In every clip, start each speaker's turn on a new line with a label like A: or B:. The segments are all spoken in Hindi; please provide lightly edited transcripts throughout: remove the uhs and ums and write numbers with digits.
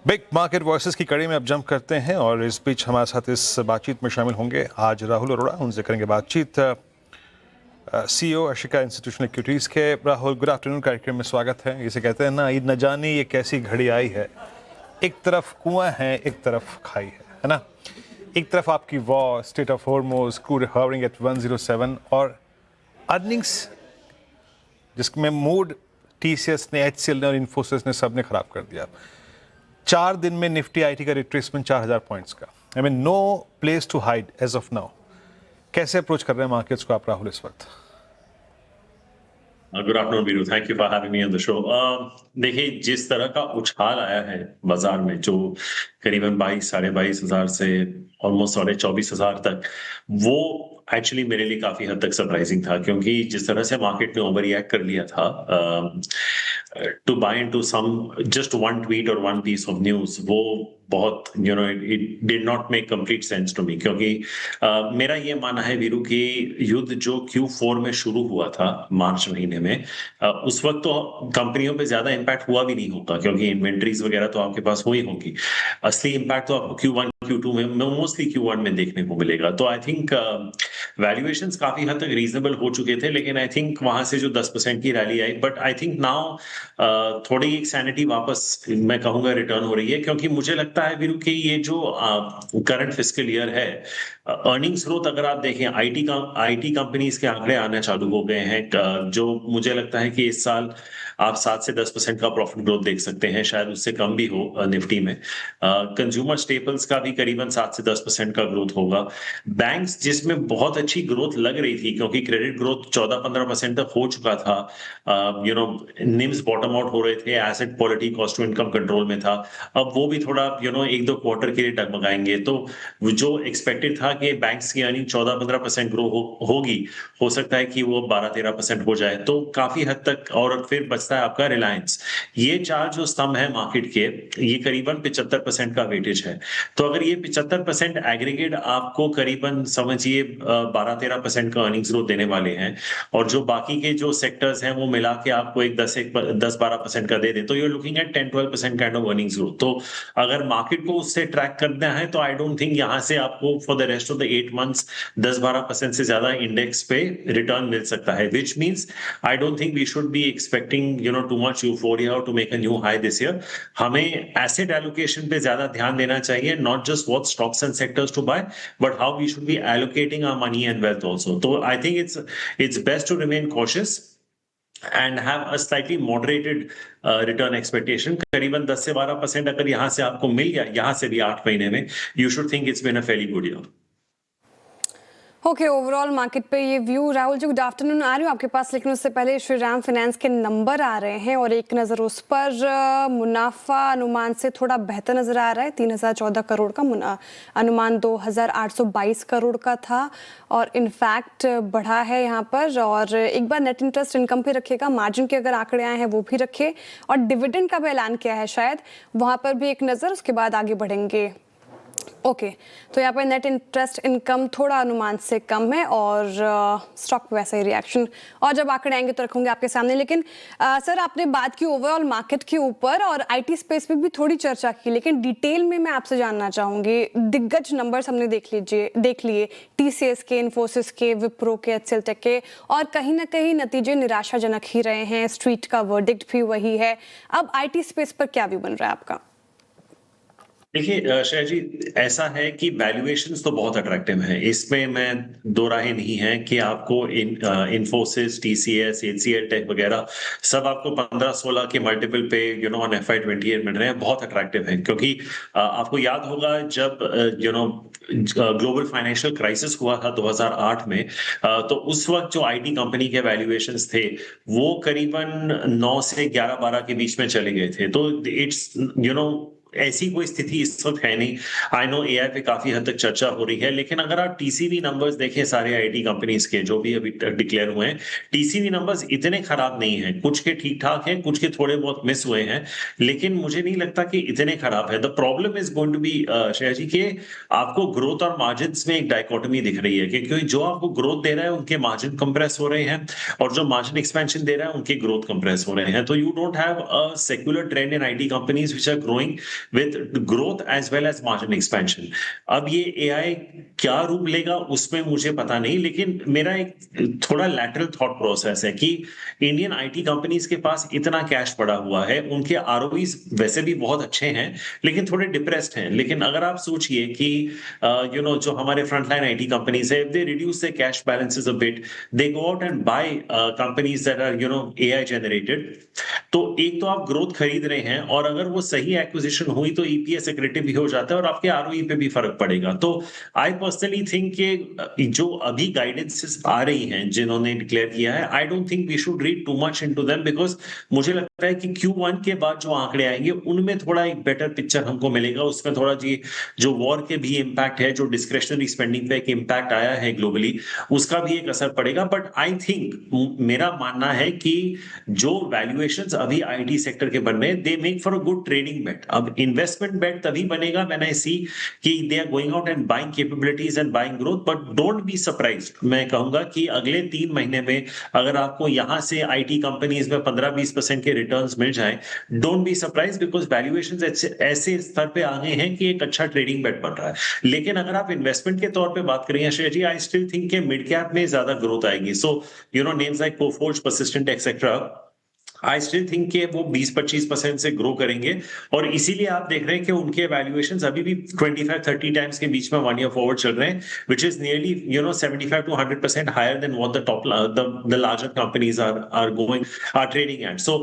A: बिग मार्केट वॉइसेस की कड़ी में अब जंप करते हैं और इस बीच हमारे साथ इस बातचीत में शामिल होंगे आज राहुल अरोड़ा। उनसे करेंगे बातचीत सीईओ अशिका इंस्टीट्यूशनल इक्विटीज के। राहुल, गुड आफ्टरनून, कार्यक्रम में स्वागत है। इसे कहते हैं ना, ईद न जानी ये कैसी घड़ी आई है, एक तरफ कुआं है एक तरफ खाई है ना। एक तरफ आपकी war, state of Hormuz, crude hovering at 107 और अर्निंग्स जिसमें मूड टीसीएस ने, एचसीएल ने और इन्फोसिस ने सबने खराब कर दिया। 4 दिन में निफ्टी आईटी का रिट्रेसमेंट 4000 पॉइंट्स का। I mean no place to hide as of now. कैसे अप्रोच कर रहे हैं मार्केट्स को आप राहुल इस वक्त?
B: Good afternoon Veeru, thank you for having me on the show. देखिए, जिस तरह का उछाल आया है बाजार में, जो करीबन 22,000-22,500 से ऑलमोस्ट 24,500 तक, वो एक्चुअली मेरे लिए काफी हद तक सरप्राइजिंग था, क्योंकि जिस तरह से मार्केट ने ओवर रिएक्ट कर लिया था to buy into some just one tweet और वन पीस ऑफ न्यूज, वो बहुत it did not make complete sense to me. क्योंकि मेरा ये मानना है वीरू कि युद्ध जो Q4 में शुरू हुआ था मार्च महीने में, उस वक्त तो कंपनियों पे ज्यादा इम्पैक्ट हुआ भी नहीं होगा, क्योंकि इन्वेंट्रीज वगैरह तो आपके पास हुई होगी। असली इम्पैक्ट तो आपको Q1 Q2 में, मोस्टली Q1 में देखने को मिलेगा। तो आई थिंक वैल्यूएशंस काफी हद तक रीजनेबल हो चुके थे, लेकिन आई थिंक वहां से जो 10% की rally I, but I think now थोड़ी एक सैनिटी वापस मैं कहूंगा रिटर्न हो रही है। क्योंकि मुझे लगता है वीरू कि ये जो करंट फिस्कल ईयर है, अर्निंग्स ग्रोथ अगर आप देखें, आईटी कंपनीज के आंकड़े आने चालू हो गए हैं, जो मुझे लगता है कि इस साल आप 7 से 10% का प्रॉफिट ग्रोथ देख सकते हैं, शायद उससे कम भी हो निफ्टी में। कंज्यूमर स्टेपल्स का भी करीबन 7 से 10% का ग्रोथ होगा। बैंक्स जिसमें बहुत अच्छी ग्रोथ लग रही थी, क्योंकि क्रेडिट ग्रोथ 14-15% तक हो चुका था, निम्स बॉटम आउट हो रहे थे, asset quality cost to income control में था। अब वो भी थोड़ा 1-2 क्वार्टर के लिए डगमगाएंगे। तो जो एक्सपेक्टेड था कि बैंक्स की अर्निंग 14-15% ग्रो होगी, हो सकता है कि वो 12-13% हो जाए, तो काफी हद तक। और फिर बचता है आपका रिलायंस। ये 4 जो स्तंभ है मार्केट के, ये करीबन 75% का वेटेज है। तो अगर ये 75% एग्रीगेट आपको करीबन समझिए 12-13% का अर्निंग्स ग्रोथ देने वाले हैं, और जो बाकी के जो सेक्टर्स हैं वो मिला के आपको एक 10-12% का दे दे, तो you are looking at 10-12% kind of earnings growth. तो अगर मार्केट को उससे ट्रैक करना है, तो आई डोंट थिंक यहां से आपको for the rest of the 8 months 10-12% से ज्यादा इंडेक्स पे रिटर्न मिल सकता है, which means I don't think we should be expecting too much euphoria to make a new high this year. हमें एसेट एलोकेशन पे ज्यादा ध्यान देना चाहिए, not just what stocks and sectors to buy, but how we should be allocating our money and wealth also. तो I think it's best to remain cautious and have a slightly moderated return expectation। करीबन 10 से 12% अगर यहां से आपको मिल गया, यहां से भी 8 महीने में, you should think it's been a fairly good year।
C: Okay, overall market पे ये view. Rahul ji, good afternoon. आ रही हूँ आपके पास, लेकिन उससे पहले श्रीराम फाइनेंस के नंबर आ रहे हैं और एक नज़र उस पर। मुनाफा अनुमान से थोड़ा बेहतर नज़र आ रहा है, 3014 करोड़ का अनुमान 2822 करोड़ का था, और इनफैक्ट बढ़ा है यहाँ पर। और एक बार नेट इंटरेस्ट इनकम पे रखिएगा, मार्जिन के अगर आंकड़े आए हैं वो भी रखे, और डिविडेंड का भी ऐलान किया है शायद, वहाँ पर भी एक नज़र, उसके बाद आगे बढ़ेंगे। ओके, तो यहाँ पर नेट इंटरेस्ट इनकम थोड़ा अनुमान से कम है, और स्टॉक पे वैसा ही रिएक्शन, और जब आंकड़े आएंगे तो रखूंगे आपके सामने। लेकिन सर, आपने बात की ओवरऑल मार्केट के ऊपर और आईटी स्पेस पे भी थोड़ी चर्चा की, लेकिन डिटेल में मैं आपसे जानना चाहूंगी। दिग्गज नंबर्स हमने देख लिए टीसीएस के, इन्फोसिस के, विप्रो के, एचसीएल टेक के, और कहीं ना कहीं नतीजे निराशाजनक ही रहे हैं। स्ट्रीट का वर्डिक्ट भी वही है। अब आईटी स्पेस पर क्या व्यू बन रहा है आपका?
B: देखिए श्रेया जी, ऐसा है कि वैल्यूएशंस तो बहुत अट्रैक्टिव हैं, इसमें मैं दो राहें नहीं है कि आपको इन्फोसिस, टीसीएस, एचसीएल टेक वगैरह सब आपको 15-16 के मल्टीपल पे ऑन FY28 मिल रहे हैं, बहुत अट्रैक्टिव हैं। क्योंकि आपको याद होगा जब ग्लोबल फाइनेंशियल क्राइसिस हुआ था 2008 में, तो उस वक्त जो आईटी कंपनी के वैल्यूएशंस थे वो करीबन 9 से 11-12 के बीच में चले गए थे। तो इट्स ऐसी कोई स्थिति इस वक्त है नहीं। आई नो एआई पे काफी हद तक चर्चा हो रही है, लेकिन अगर आप टीसीवी नंबर्स देखें सारे आईटी कंपनीज के जो भी अभी डिक्लेयर हुए हैं, टीसीवी नंबर्स इतने खराब नहीं है। कुछ के ठीक ठाक हैं, कुछ के थोड़े बहुत मिस हुए हैं, लेकिन मुझे नहीं लगता कि इतने खराब है। The problem is going to be Shreya ji के आपको ग्रोथ और मार्जिन में एक डायकोटमी दिख रही है, क्योंकि जो आपको ग्रोथ दे रहा है उनके मार्जिन कंप्रेस हो रहे हैं, और जो मार्जिन एक्सपेंशन दे रहा है उनके ग्रोथ कंप्रेस हो रहे हैं। तो you don't have a secular trend in IT companies which are growing with growth as well as margin expansion. अब ये AI क्या रूप लेगा उसमें मुझे पता नहीं, लेकिन मेरा एक थोड़ा lateral thought process है कि इंडियन आईटी कंपनीज के पास इतना कैश पड़ा हुआ है, उनके आरओईज वैसे भी बहुत अच्छे हैं लेकिन थोड़े डिप्रेस्ड हैं। लेकिन अगर आप सोचिए कि जो हमारे फ्रंटलाइन आईटी कंपनीज है, they reduce their cash balances a bit, they go out and buy companies that are AI generated, तो एक तो आप ग्रोथ खरीद रहे हैं और अगर वो सही एक्विजिशन हुई तो ईपीएस एक्रेटिव भी हो जाता है और आपके आरओई पे भी फर्क पड़ेगा। तो आई पर्सनली थिंक कि जो अभी गाइडेंसेस आ रही हैं जिन्होंने डिक्लेयर किया है, I don't think we should read too much into them, because मुझे लगता है कि Q1 के बाद जो आंकड़े आएंगे उनमें थोड़ा एक बेटर पिक्चर हमको मिलेगा। उसमें थोड़ा जी जो वॉर के भी इम्पैक्ट है, जो डिस्क्रिशनरी स्पेंडिंग पे एक इम्पैक्ट आया है ग्लोबली, उसका भी एक असर पड़ेगा। बट आई थिंक मेरा मानना है कि जो वैल्यूएशंस अभी आईटी सेक्टर के बन रहे हैं, they make for a good trading bet. अब इन्वेस्टमेंट बेट तभी बनेगा व्हेन आई सी कि they are going out and buying capabilities and buying growth. But don't be surprised, मैं कहूंगा कि अगले 3 महीने में अगर आपको यहां से आईटी कंपनीज में 15-20% के रिटर्न्स मिल जाएं, don't be surprise, because valuations ऐसे स्तर पे आ गए हैं कि एक अच्छा ट्रेडिंग बेट बन रहा है। लेकिन अगर आप इन्वेस्टमेंट के तौर पे बात करें Shreya ji, I still think के मिड कैप में ज्यादा ग्रोथ आएगी। So names like Coforge, Persistent etcetera, I still think कि वो 20-25% से ग्रो करेंगे और इसीलिए आप देख रहे हैं कि उनके वैल्यूएशंस अभी भी 25-30 टाइम्स के बीच में 1 ईयर फॉरवर्ड चल रहे हैं, which is nearly 75-100% higher than what the larger companies are trading at. So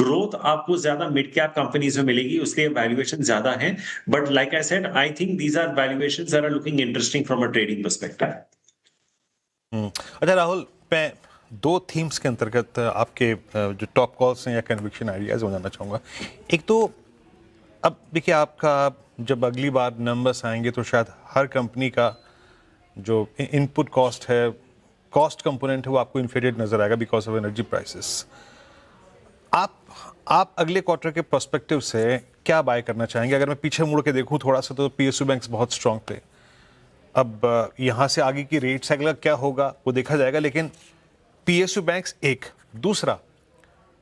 B: growth आपको ज्यादा मिड कैप कंपनीज में मिलेगी, उसके वैल्यूएशन ज्यादा हैं, but like I said, I think these are valuations that are looking interesting from a trading perspective.
A: अच्छा राहुल, मैं 2 थीम्स के अंतर्गत आपके जो टॉप कॉल्स हैं या कन्विक्शन आइडियाज वो जानना चाहूँगा। एक तो अब देखिए, आपका जब अगली बार नंबर्स आएंगे तो शायद हर कंपनी का जो इनपुट कॉस्ट है, कॉस्ट कंपोनेंट है, वो आपको इन्फ्लेटेड नजर आएगा बिकॉज ऑफ एनर्जी प्राइसेस। आप अगले क्वार्टर के पर्सपेक्टिव से क्या बाय करना चाहेंगे? अगर मैं पीछे मुड़ के देखूँ थोड़ा सा तो पीएसयू बैंक्स बहुत स्ट्रांग थे। अब यहाँ से आगे की रेट साइकिल का क्या होगा वो देखा जाएगा, लेकिन पीएसयू बैंक्स एक। दूसरा,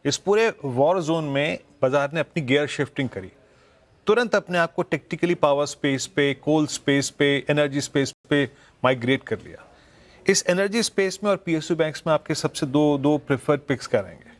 A: इस पूरे वॉर जोन में बाजार ने अपनी गियर शिफ्टिंग करी, तुरंत अपने आप को टेक्निकली पावर स्पेस पे, कोल स्पेस पे, एनर्जी स्पेस पे माइग्रेट कर लिया। इस एनर्जी स्पेस में और पीएसयू बैंक्स में आपके सबसे दो प्रेफर्ड पिक्स क्या रहेंगे?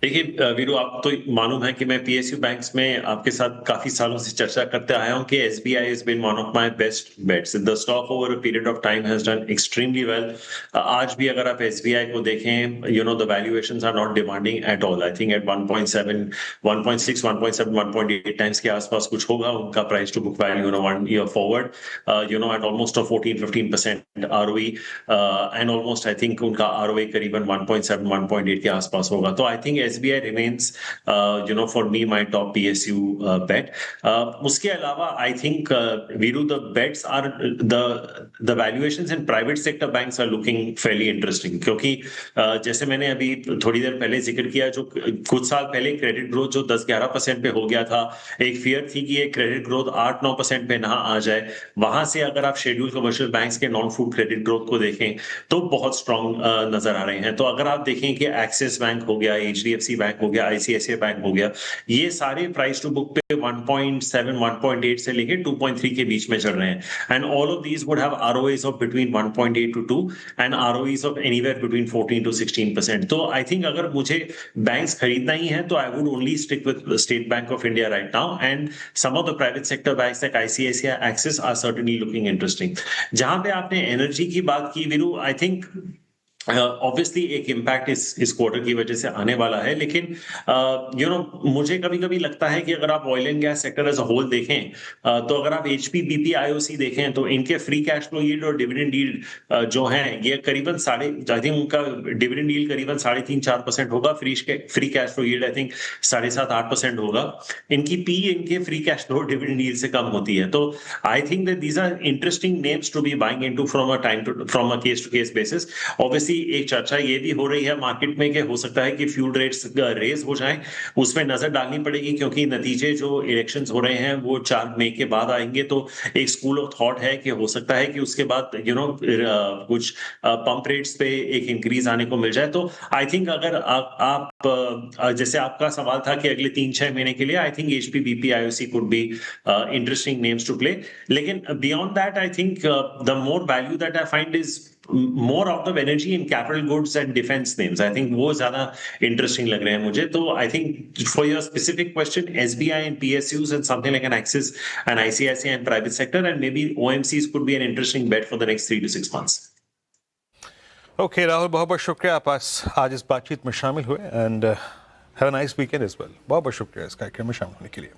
B: देखिए वीरू, आप तो मालूम है कि मैं पीएसयू बैंक्स में आपके साथ काफी सालों से चर्चा करते आया हूं कि SBI has been one of my best bets. The stock over a period of time has done extremely well. आज भी अगर आप एसबीआई को देखें, the valuations are not demanding at all. I think at 1.7, 1.6, 1.7, 1.8 times के आसपास कुछ होगा उनका price to book value 1 year forward, at almost 14-15% ROE, and almost I think उनका आरओए करीबन 1.7, 1.8 के आसपास होगा। तो I think SBI remains, for me, my top PSU bet. उसके अलावा I think, Viru, the bets are the valuations in private sector banks are looking fairly interesting, क्योंकि जैसे मैंने अभी थोड़ी देर पहले जिक्र किया, जो कुछ साल पहले क्रेडिट ग्रोथ जो 10-11% पे हो गया था, एक फियर थी कि ये क्रेडिट ग्रोथ 8-9% पे ना आ जाए। वहां से अगर आप शेड्यूल कमर्शियल बैंक्स के नॉन फूड क्रेडिट ग्रोथ को देखें तो बहुत स्ट्रॉन्ग नजर आ रहे हैं। तो अगर आप देखें कि एक्सिस बैंक हो गया, HDFC बैंक हो गया, आईसीआईसीआई बैंक हो गया, ये सारे प्राइस टू बुक पे 1.7, 1.8 से लेके 2.3 के बीच में चल रहे हैं। And all of these would have ROAs of between 1.8 to 2 and ROEs of anywhere between 14 to 16%। तो आई थिंक अगर मुझे बैंक्स खरीदना ही है तो I would only stick with State Bank of India right now, and some of the private sector banks like ICICI, Axis are certainly looking interesting. जहां पे आपने एनर्जी की बात की वीरू, आई थिंक ऑब्वियसली एक इम्पैक्ट इस क्वार्टर की वजह से आने वाला है, लेकिन मुझे कभी कभी लगता है कि अगर आप oil and gas sector as a whole देखें, तो अगर आप HP, BP, IOC देखें तो इनके फ्री कैश फ्लो यील्ड और डिविडेंड यील्ड जो है ये करीबन आई थिंक उनका डिविडेंड यील्ड करीबन 3.5-4% होगा, free cash flow yield I think 7.5-8% होगा। इनकी पी इनके free cash flow dividend yield से कम होती है। तो I think that these are interesting names to be buying into from a case to case basis. Obviously एक चर्चा ये भी हो रही है मार्केट में कि हो सकता है कि फ्यूल रेट्स रेज हो जाएं, उसमें नजर डालनी पड़ेगी क्योंकि नतीजे जो इलेक्शंस हो रहे हैं वो 4 मई के बाद आएंगे। तो एक स्कूल ऑफ थॉट है कि हो सकता है कि उसके बाद कुछ पंप रेट्स पे एक इंक्रीज आने को मिल जाए। तो आई थिंक अगर आप जैसे आपका सवाल था कि अगले 3-6 महीने के लिए I think HP BP IOC could be interesting names to play. लेकिन beyond that I think the more value that I find is more out of energy in capital goods and defense names. I think वो ज्यादा interesting लग रहे हैं मुझे। तो I think for your specific question, SBI and PSUs and something like an Axis and ICICI and private sector and maybe OMCs could be an interesting bet for the next 3 to 6 months.
A: Okay Rahul, बहुत बहुत शुक्रिया आप आज इस बातचीत में शामिल हुए and have a nice weekend as well. बहुत बहुत शुक्रिया इस कार्यक्रम में शामिल होने के लिए।